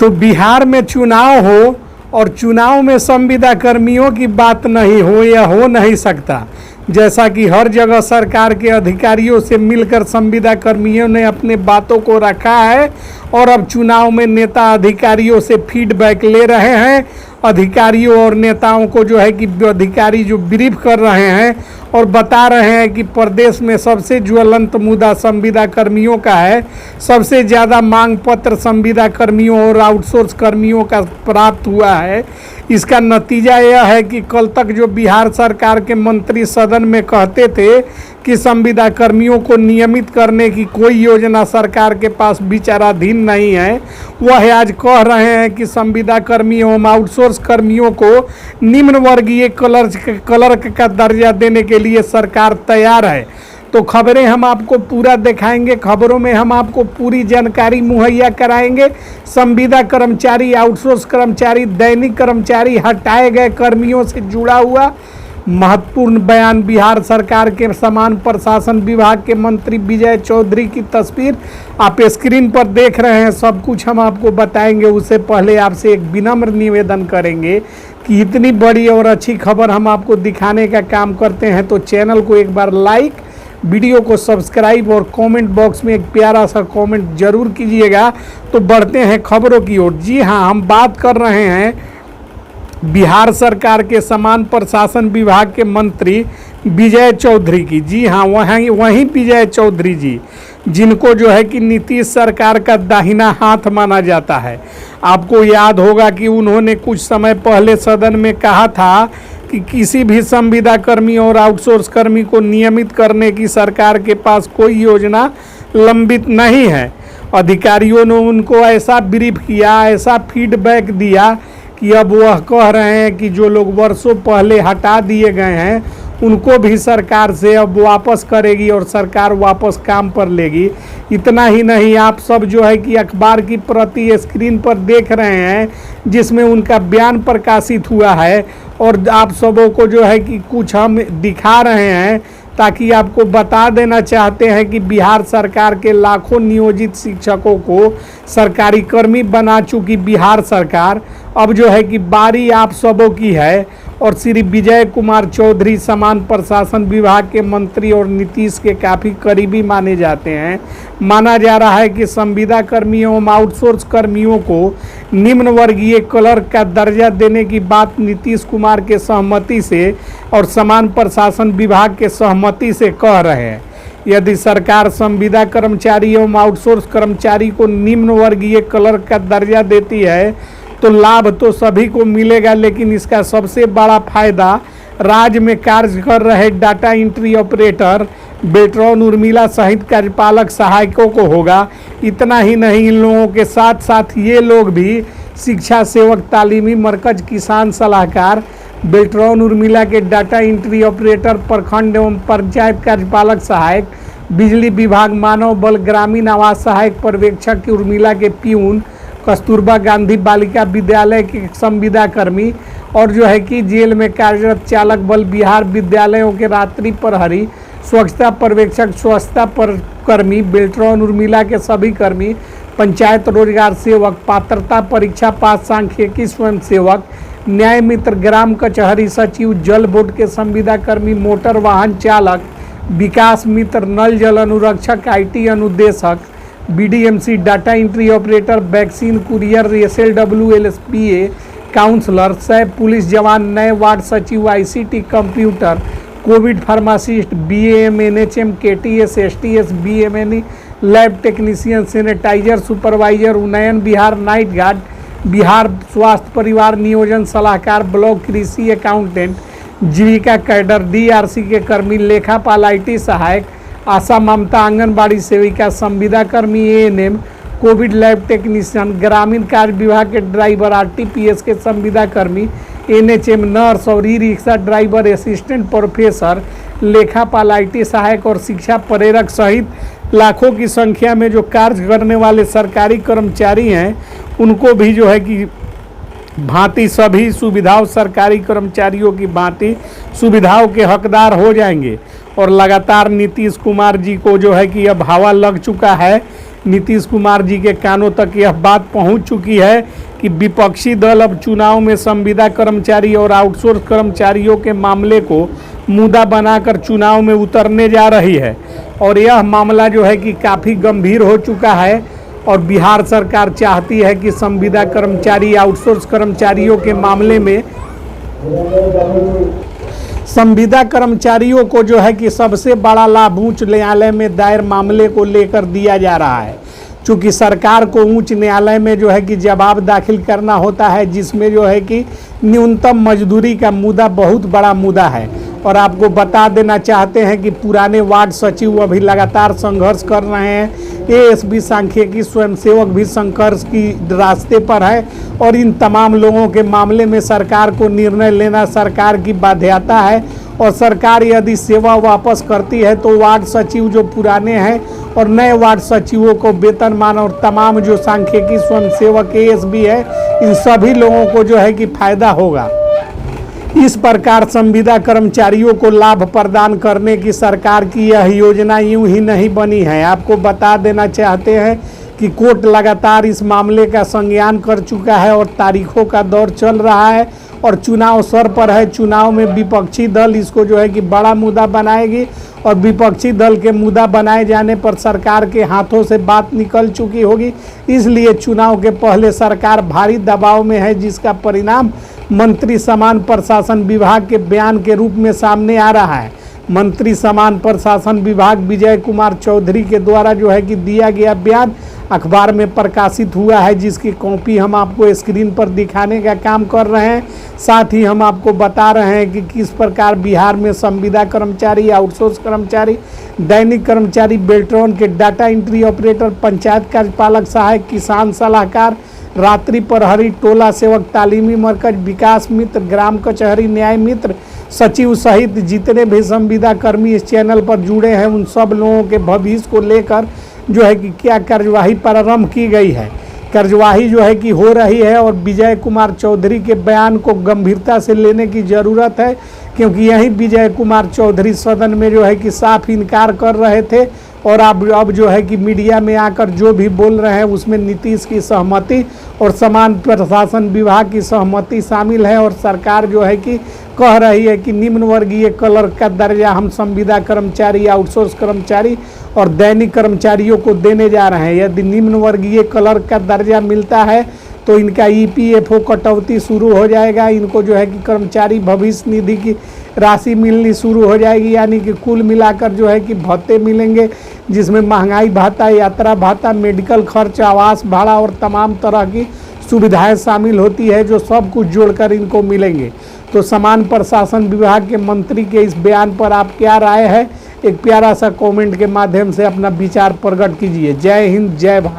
तो बिहार में चुनाव हो और चुनाव में संविदा कर्मियों की बात नहीं हो या हो नहीं सकता। जैसा कि हर जगह सरकार के अधिकारियों से मिलकर संविदा कर्मियों ने अपने बातों को रखा है और अब चुनाव में नेता अधिकारियों से फीडबैक ले रहे हैं। अधिकारियों और नेताओं को जो है कि अधिकारी जो ब्रीफ कर रहे हैं और बता रहे हैं कि प्रदेश में सबसे ज्वलंत मुद्दा संविदा कर्मियों का है। सबसे ज़्यादा मांग पत्र संविदा कर्मियों और आउटसोर्स कर्मियों का प्राप्त हुआ है। इसका नतीजा यह है कि कल तक जो बिहार सरकार के मंत्री सदन में कहते थे कि संविदा कर्मियों को नियमित करने की कोई योजना सरकार के पास विचाराधीन नहीं है, वह आज कह रहे हैं कि संविदा कर्मियों एवं आउटसोर्स कर्मियों को निम्न वर्गीय क्लर्क का दर्जा देने के लिए सरकार तैयार है। तो खबरें हम आपको पूरा दिखाएंगे, खबरों में हम आपको पूरी जानकारी मुहैया कराएंगे। संविदा कर्मचारी, आउटसोर्स कर्मचारी, दैनिक कर्मचारी, हटाए गए कर्मियों से जुड़ा हुआ महत्वपूर्ण बयान, बिहार सरकार के समान प्रशासन विभाग के मंत्री विजय चौधरी की तस्वीर आप स्क्रीन पर देख रहे हैं। सब कुछ हम आपको बताएंगे। उससे पहले आपसे एक विनम्र निवेदन करेंगे कि इतनी बड़ी और अच्छी खबर हम आपको दिखाने का काम करते हैं तो चैनल को एक बार लाइक, वीडियो को सब्सक्राइब और कमेंट बॉक्स में एक प्यारा सा कमेंट जरूर कीजिएगा। तो बढ़ते हैं खबरों की ओर। जी हाँ, हम बात कर रहे हैं बिहार सरकार के समान प्रशासन विभाग के मंत्री विजय चौधरी की। जी हाँ, वहीं विजय चौधरी जी, जिनको जो है कि नीतीश सरकार का दाहिना हाथ माना जाता है। आपको याद होगा कि उन्होंने कुछ समय पहले सदन में कहा था कि किसी भी संविदा कर्मी और आउटसोर्स कर्मी को नियमित करने की सरकार के पास कोई योजना लंबित नहीं है। अधिकारियों ने उनको ऐसा ब्रीफ किया, ऐसा फीडबैक दिया कि अब वह कह रहे हैं कि जो लोग वर्षों पहले हटा दिए गए हैं उनको भी सरकार से अब वापस करेगी और सरकार वापस काम पर लेगी। इतना ही नहीं, आप सब जो है कि अखबार की प्रति स्क्रीन पर देख रहे हैं जिसमें उनका बयान प्रकाशित हुआ है और आप सबों को जो है कि कुछ हम दिखा रहे हैं ताकि आपको बता देना चाहते हैं कि बिहार सरकार के लाखों नियोजित शिक्षकों को सरकारी कर्मी बना चुकी बिहार सरकार अब जो है कि बारी आप सबों की है। और श्री विजय कुमार चौधरी समान प्रशासन विभाग के मंत्री और नीतीश के काफ़ी करीबी माने जाते हैं। माना जा रहा है कि संविदा कर्मियों एवं आउटसोर्स कर्मियों को निम्न वर्गीय क्लर्क का दर्जा देने की बात नीतीश कुमार के सहमति से और समान प्रशासन विभाग के सहमति से कह रहे हैं। यदि सरकार संविदा कर्मचारी एवं आउटसोर्स कर्मचारी को निम्न वर्गीय क्लर्क का दर्जा देती है तो लाभ तो सभी को मिलेगा, लेकिन इसका सबसे बड़ा फायदा राज्य में कार्य कर रहे data entry operator, Beltron Urmila सहित कार्यपालक सहायकों को होगा। इतना ही नहीं, इन लोगों के साथ साथ ये लोग भी शिक्षा सेवक, तालीमी मरकज, किसान सलाहकार, बेल्ट्रॉन उर्मिला के डाटा एंट्री ऑपरेटर, प्रखंड एवं पंचायत कार्यपालक सहायक, बिजली विभाग मानव बल ग्रामीण आवास सहायक पर्यवेक्षक उर्मिला के प्यून, कस्तूरबा गांधी बालिका विद्यालय के संविदा कर्मी और जो है कि जेल में कार्यरत चालक बल बिहार विद्यालयों के रात्रि प्रहरी, स्वच्छता पर्यवेक्षक, स्वच्छता कर्मी, बेल्ट्रॉन उर्मिला के सभी कर्मी, पंचायत रोजगार सेवक, पात्रता परीक्षा पास सांख्यिकी स्वयं सेवक, न्याय मित्र, ग्राम कचहरी सचिव, जल बोर्ड के संविदा कर्मी, मोटर वाहन चालक, विकास मित्र, नल जल अनुरक्षक, IT अनुदेशक, BDMC data entry operator, vaccine courier, SLW LSPA counsellor, SAP police जवान, नए वार्ड सचिव, ICT computer, Covid pharmacist, BAM NHM KTS STS BMNE lab technician, sanitiser supervisor, उन्नयन बिहार नाइट गार्ड, बिहार स्वास्थ्य परिवार नियोजन सलाहकार, ब्लॉक कृषि अकाउंटेंट, जीविका कैडर, DRC के कर्मी, लेखापाल, IT सहायक, आशा ममता आंगनबाड़ी सेविका, संविदा कर्मी, ANM, कोविड लैब टेक्नीशियन, ग्रामीण कार्य विभाग के ड्राइवर, RTPS के संविदा कर्मी, NHM नर्स और ई-रिक्शा ड्राइवर, असिस्टेंट प्रोफेसर, लेखापाल, IT सहायक और शिक्षा प्रेरक सहित लाखों की संख्या में जो कार्य करने वाले सरकारी कर्मचारी हैं उनको भी जो है कि भांति सभी सुविधाओं सरकारी कर्मचारियों की भांति सुविधाओं के हकदार हो जाएंगे। और लगातार नीतीश कुमार जी को जो है कि अब हवा लग चुका है नीतीश कुमार जी के कानों तक यह बात पहुंच चुकी है कि विपक्षी दल अब चुनाव में संविदा कर्मचारी और आउटसोर्स कर्मचारियों के मामले को मुद्दा बनाकर चुनाव में उतरने जा रही है। और यह मामला जो है कि काफ़ी गंभीर हो चुका है और बिहार सरकार चाहती है कि संविदा कर्मचारी आउटसोर्स कर्मचारियों के मामले में संविदा कर्मचारियों को जो है कि सबसे बड़ा लाभ उच्च न्यायालय में दायर मामले को लेकर दिया जा रहा है। चूँकि सरकार को उच्च न्यायालय में जो है कि जवाब दाखिल करना होता है, जिसमें जो है कि न्यूनतम मजदूरी का मुद्दा बहुत बड़ा मुद्दा है। और आपको बता देना चाहते हैं कि पुराने वार्ड सचिव अभी लगातार संघर्ष कर रहे हैं। एएसबी सांख्यिकी स्वयंसेवक भी संघर्ष की रास्ते पर है और इन तमाम लोगों के मामले में सरकार को निर्णय लेना सरकार की बाध्यता है। और सरकार यदि सेवा वापस करती है तो वार्ड सचिव जो पुराने हैं और नए वार्ड सचिवों को वेतनमान और तमाम जो सांख्यिकी स्वयंसेवक एएसबी है, इन सभी लोगों को जो है कि फायदा होगा। इस प्रकार संविदा कर्मचारियों को लाभ प्रदान करने की सरकार की यह योजना यूं ही नहीं बनी है। आपको बता देना चाहते हैं कि कोर्ट लगातार इस मामले का संज्ञान कर चुका है और तारीखों का दौर चल रहा है और चुनाव सर पर है। चुनाव में विपक्षी दल इसको जो है कि बड़ा मुद्दा बनाएगी और विपक्षी दल के मुद्दा बनाए जाने पर सरकार के हाथों से बात निकल चुकी होगी। इसलिए चुनाव के पहले सरकार भारी दबाव में है, जिसका परिणाम मंत्री समान प्रशासन विभाग के बयान के रूप में सामने आ रहा है। मंत्री समान प्रशासन विभाग विजय कुमार चौधरी के द्वारा जो है कि दिया गया बयान अखबार में प्रकाशित हुआ है, जिसकी कॉपी हम आपको स्क्रीन पर दिखाने का काम कर रहे हैं। साथ ही हम आपको बता रहे हैं कि किस प्रकार बिहार में संविदा कर्मचारी, आउटसोर्स कर्मचारी, दैनिक कर्मचारी, बेल्ट्रॉन के डाटा एंट्री ऑपरेटर, पंचायत कार्यपालक सहायक, किसान सलाहकार, रात्रि प्रहरी, टोला सेवक, तालीमी मरकज, विकास मित्र, ग्राम कचहरी, न्याय मित्र, सचिव सहित जितने भी संविदा कर्मी इस चैनल पर जुड़े हैं, उन सब लोगों के भविष्य को लेकर जो है कि क्या कार्यवाही प्रारंभ की गई है। कार्यवाही जो है कि हो रही है और विजय कुमार चौधरी के बयान को गंभीरता से लेने की ज़रूरत है, क्योंकि यही विजय कुमार चौधरी सदन में जो है कि साफ इनकार कर रहे थे और अब जो है कि मीडिया में आकर जो भी बोल रहे हैं उसमें नीतीश की सहमति और समान प्रशासन विभाग की सहमति शामिल है। और सरकार जो है कि कह रही है कि निम्न वर्गीय क्लर्क का दर्जा हम संविदा कर्मचारी, आउटसोर्स कर्मचारी और दैनिक कर्मचारियों को देने जा रहे हैं। यदि निम्न वर्गीय क्लर्क का दर्जा मिलता है तो इनका ईपीएफओ कटौती शुरू हो जाएगा, इनको जो है कि कर्मचारी भविष्य निधि की राशि मिलनी शुरू हो जाएगी, यानी कि कुल मिलाकर जो है कि भत्ते मिलेंगे, जिसमें महंगाई भत्ता, यात्रा भत्ता, मेडिकल खर्च, आवास भाड़ा और तमाम तरह की सुविधाएं शामिल होती है, जो सब कुछ जोड़कर इनको मिलेंगे। तो समान प्रशासन विभाग के मंत्री के इस बयान पर आप क्या राय है? एक प्यारा सा कमेंट के माध्यम से अपना विचार प्रकट कीजिए। जय हिंद, जय भारत।